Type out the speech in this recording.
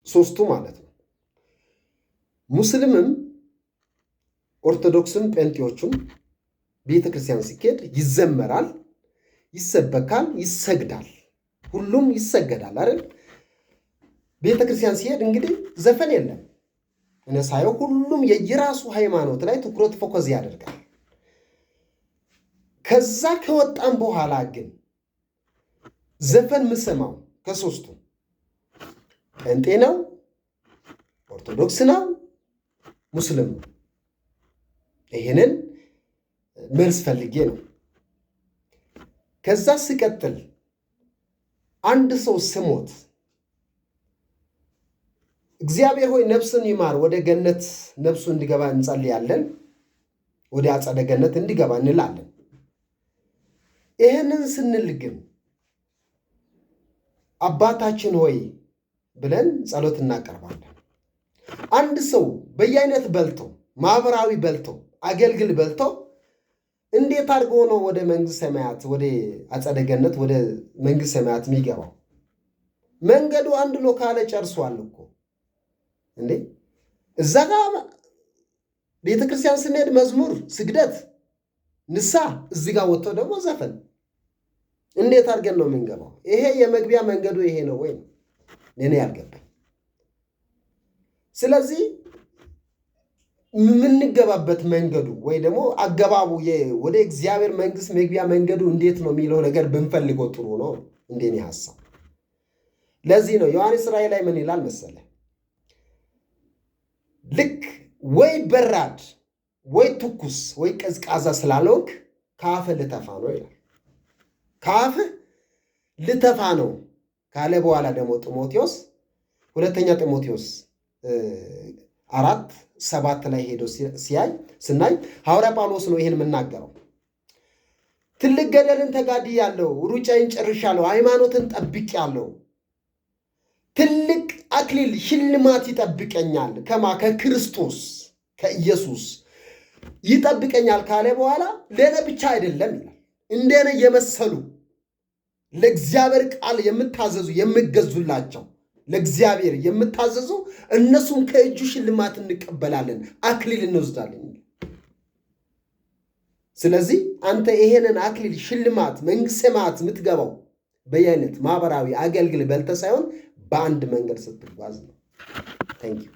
ሶስቱ ማለት ነው። ሙስሊምም ኦርቶዶክስም ጴንጤዎቹም ቤተክርስቲያን ሲኬድ ይዘመራል፣ ይሰበካል፣ ይሰግዳል። ሁሉም ይሰገዳል አይደል? ቤተክርስቲያን ሲሄድ እንግዲህ ዘፈን የለም። እኔ ሳየው ሁሉም የየራሱ ሃይማኖት ላይ ትኩረት ፎከስ ያደርጋል። ከዛ ከወጣን በኋላ ግን ዘፈን ምሰማው ከሶስቱ ጴንጤ ነው፣ ኦርቶዶክስ ነው፣ ሙስሊም ነው። ይሄንን መልስ ፈልጌ ነው። ከዛ ሲቀጥል አንድ ሰው ስሞት እግዚአብሔር ሆይ ነፍስን ይማር ወደ ገነት ነፍሱ እንዲገባ እንጸልያለን፣ ወደ አጸደ ገነት እንዲገባ እንላለን። ይሄንን ስንል ግን አባታችን ሆይ ብለን ጸሎት እናቀርባለን። አንድ ሰው በየአይነት በልቶ ማህበራዊ በልቶ አገልግል በልቶ እንዴት አድርጎ ነው ወደ መንግስት ሰማያት ወደ አጸደ ገነት ወደ መንግስት ሰማያት የሚገባው? መንገዱ አንድ ነው ካለ ጨርሷል እኮ እንዴ። እዛ ጋር ቤተክርስቲያን ስንሄድ መዝሙር፣ ስግደት፣ ንሳ፣ እዚህ ጋር ወጥቶ ደግሞ ዘፈን። እንዴት አድርገን ነው የምንገባው? ይሄ የመግቢያ መንገዱ ይሄ ነው ወይ? እኔ ያልገባኝ። ስለዚህ የምንገባበት መንገዱ ወይ ደግሞ አገባቡ ወደ እግዚአብሔር መንግስት መግቢያ መንገዱ እንዴት ነው የሚለው ነገር ብንፈልገው ጥሩ ነው እንደኔ ሐሳብ። ለዚህ ነው ዮሐንስ ራእይ ላይ ምን ይላል መሰለ? ልክ ወይ በራድ ወይ ትኩስ ወይ ቀዝቃዛ ስላልሆንክ ከአፍህ ልተፋ ነው ይላል። ከአፍህ ልተፋ ነው ካለ በኋላ ደግሞ ጢሞቴዎስ ሁለተኛ ጢሞቴዎስ 4:7 ላይ ሄዶ ስናይ ሐዋርያ ጳውሎስ ነው ይሄን የምናገረው። ትልቅ ገደልን ተጋድያለሁ፣ ሩጫዬን ጨርሻለሁ፣ ሃይማኖትን ጠብቄያለሁ፣ ትልቅ አክሊል ሽልማት ይጠብቀኛል ከክርስቶስ ከኢየሱስ ይጠብቀኛል ካለ በኋላ ለእኔ ብቻ አይደለም ይላል። እንደኔ የመሰሉ ለእግዚአብሔር ቃል የምታዘዙ የምገዙላቸው ለእግዚአብሔር የምታዘዙ እነሱም ከእጁ ሽልማት እንቀበላለን፣ አክሊል እንወስዳለን። ስለዚህ አንተ ይሄንን አክሊል ሽልማት መንግሥተ ሰማያት የምትገባው በየአይነት ማህበራዊ አገልግል በልተ ሳይሆን በአንድ መንገድ ስትጓዝ ነው። ታንኪዩ